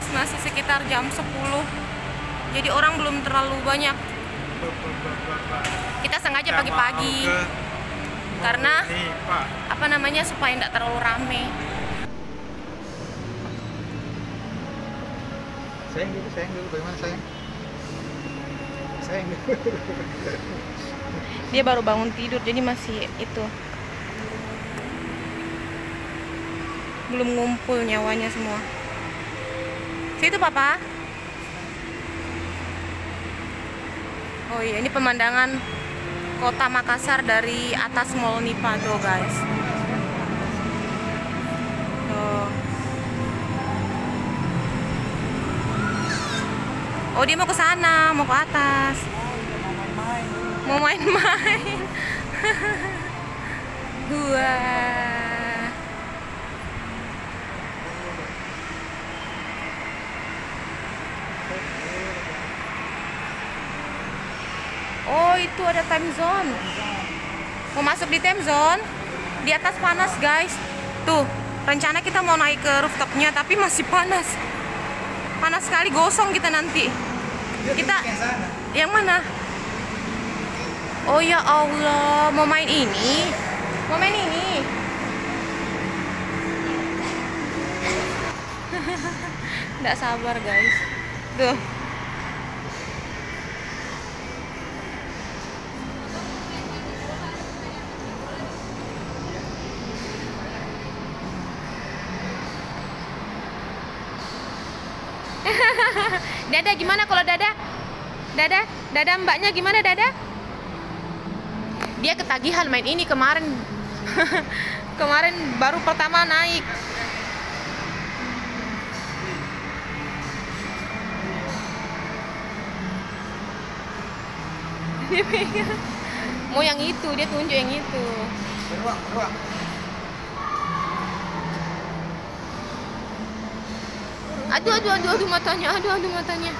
guys, masih sekitar jam 10. Jadi orang belum terlalu banyak. Kita sengaja pagi-pagi karena apa namanya, supaya tidak terlalu rame. Sayang dulu, bagaimana sayang? Sayang dulu. Dia baru bangun tidur, jadi masih itu, belum ngumpul nyawanya semua. Situ papa. Oh iya, ini pemandangan kota Makassar dari atas Mall Nipa tuh guys. Tuh. Oh, dia mau ke sana, mau ke atas. Mau main-main. Wah. Oh, itu ada time zone. Mau masuk di time zone. Di atas panas, guys. Tuh, rencana kita mau naik ke rooftopnya, tapi masih panas. Panas sekali, gosong kita nanti. Kita yang mana? Oh ya Allah, mau main ini. Mau main ini. Nggak sabar, guys. Tuh. Dada gimana kalau Dada? Dada mbaknya gimana Dada? Dia ketagihan main ini kemarin. Kemarin baru pertama naik. Dia pegang. Mau yang itu, dia tunjuk yang itu. Beruang. Aduh matanya, aduh matanya.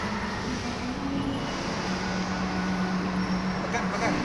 Pegang.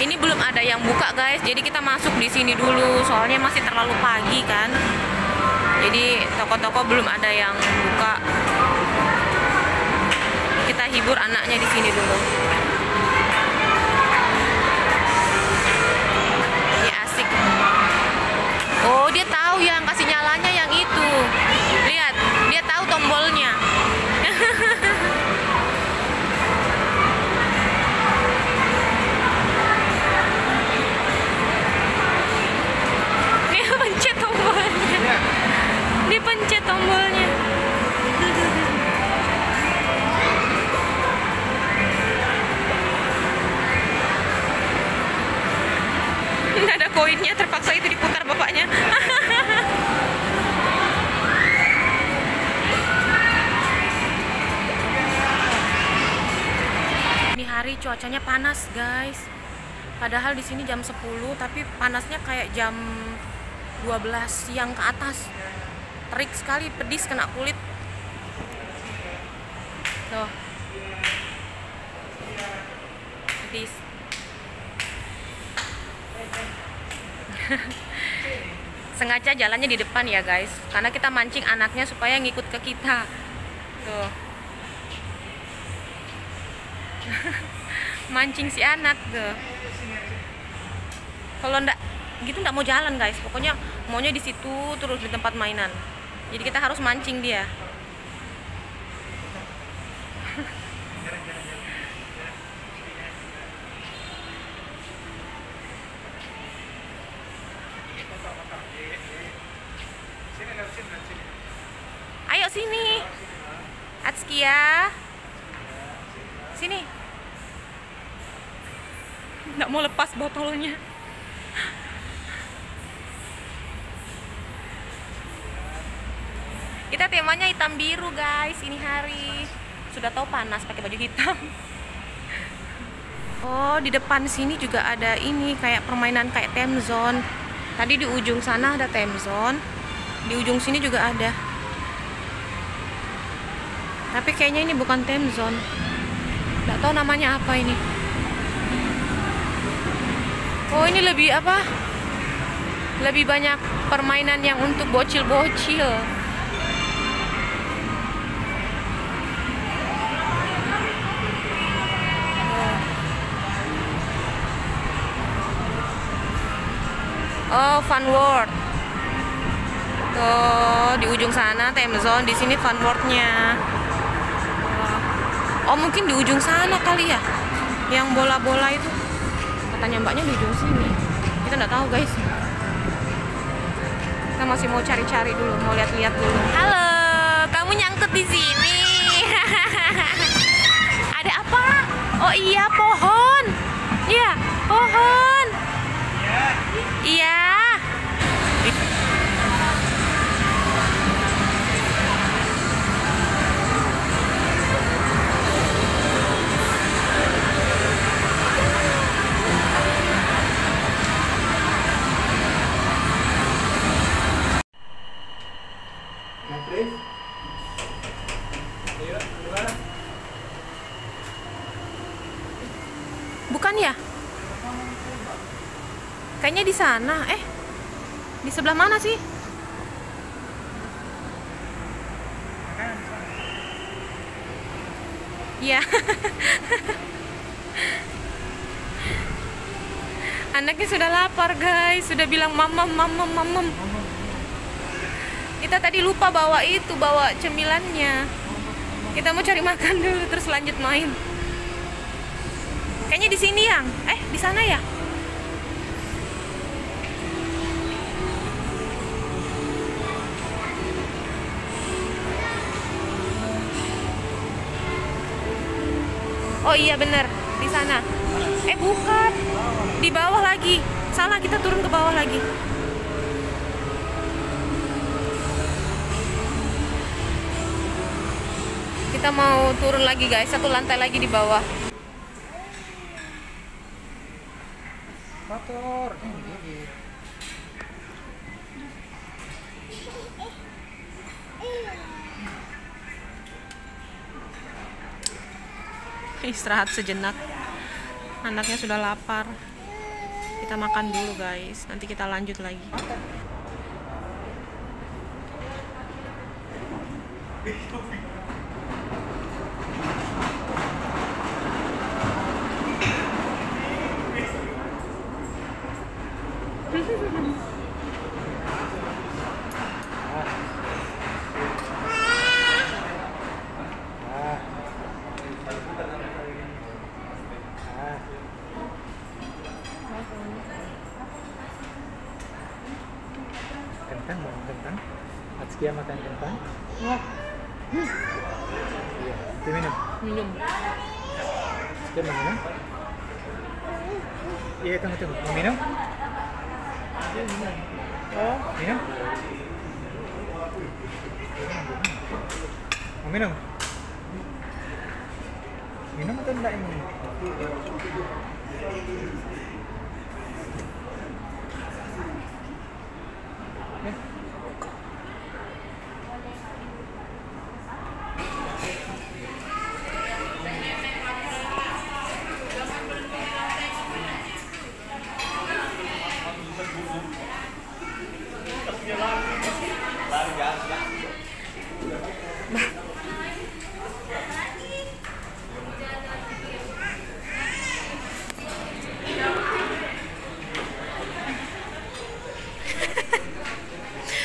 Ini belum ada yang buka guys, jadi kita masuk di sini dulu. Soalnya masih terlalu pagi kan. Jadi toko-toko belum ada yang buka. Kita hibur anaknya di sini dulu. Ya asik. Oh, dia tahu yang kasih nyalanya yang itu. Lihat, dia tahu tombolnya. Dipencet tombolnya. Nggak ada koinnya, terpaksa itu diputar bapaknya. Ini hari cuacanya panas guys. Padahal di sini jam 10, tapi panasnya kayak jam 12 siang ke atas. Terik sekali, pedis, kena kulit. Tuh. Pedis. Sengaja jalannya di depan ya guys, karena kita mancing anaknya supaya ngikut ke kita. Tuh. Mancing si anak tuh. Kalau ndak gitu ndak mau jalan guys, pokoknya maunya di situ terus di tempat mainan. Jadi kita harus mancing dia. Ayo sini. Iya. Sini. Nggak mau lepas botolnya. Kita temanya hitam biru guys ini hari. Sudah tahu panas pakai baju hitam. Oh, di depan sini juga ada ini kayak permainan kayak time zone. Tadi di ujung sana ada time zone. Di ujung sini juga ada. Tapi kayaknya ini bukan time zone. Nggak tahu namanya apa ini. Oh, ini lebih apa? Lebih banyak permainan yang untuk bocil-bocil. Oh, Fun World. Tuh, di ujung sana time zone, di sini Fun World-nya. Oh, mungkin di ujung sana kali ya. Yang bola-bola itu. Katanya mbaknya di ujung sini. Kita nggak tahu, guys. Kita masih mau cari-cari dulu, mau lihat-lihat dulu. Halo, kamu nyangkut di sini. Ada apa? Oh iya, pohon. Iya, pohon. Iya. Bukan ya? Kayaknya di sana. Di sebelah mana sih? Iya. Anaknya sudah lapar, guys. Sudah bilang mamam, mamam, mamam. Kita tadi lupa bawa cemilannya. Kita mau cari makan dulu terus lanjut main. Kayaknya di sini yang. Di sana ya? Oh iya bener, di sana. Bukan. Di bawah lagi. Salah, kita turun ke bawah lagi. Kita mau turun lagi guys, satu lantai lagi di bawah. Kotor. Istirahat sejenak. Anaknya sudah lapar. Kita makan dulu guys, nanti kita lanjut lagi. Kentang, mau kentang? Atskia makan kentang? Wah, Iya. Itu minum. minum. Atskia mau minum? Iya, tunggu. Mau minum? Oh, minum? Mau minum? Minum atau enggak ini?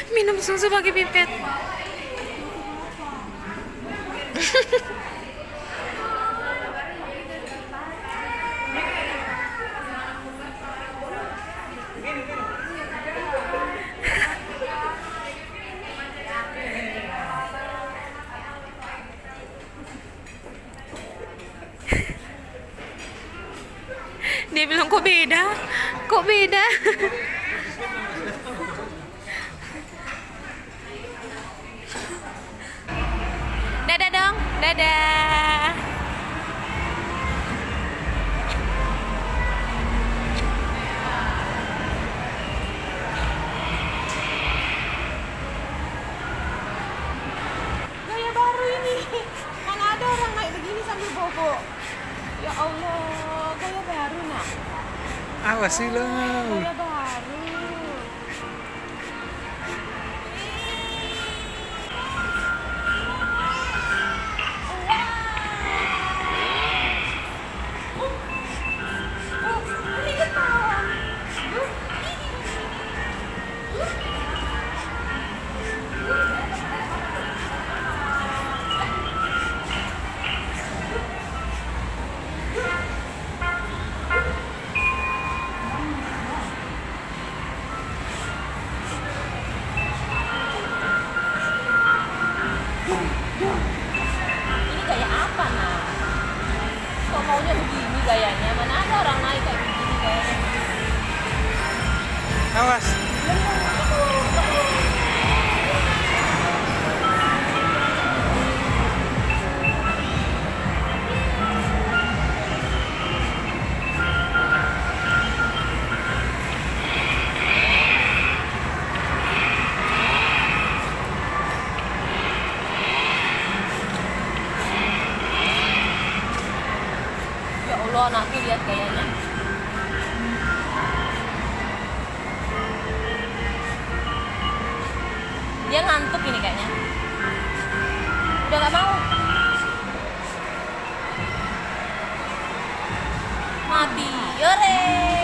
Minum susu pakai pipet. Dia bilang kok beda? Kok beda? Dadah dong, dadah. Gaya baru ini. Mana ada orang naik begini sambil bobo. Ya Allah, gaya baru nak. Awas sih lo. Gaya baru. Ini gaya apa nak? Kok maunya begini gayanya? Mana ada orang naik kayak begini gayanya? Awas. Ya Allah, anakku lihat gayanya. Dia ngantuk ini kayaknya. Udah gak mau. Mati. Yore.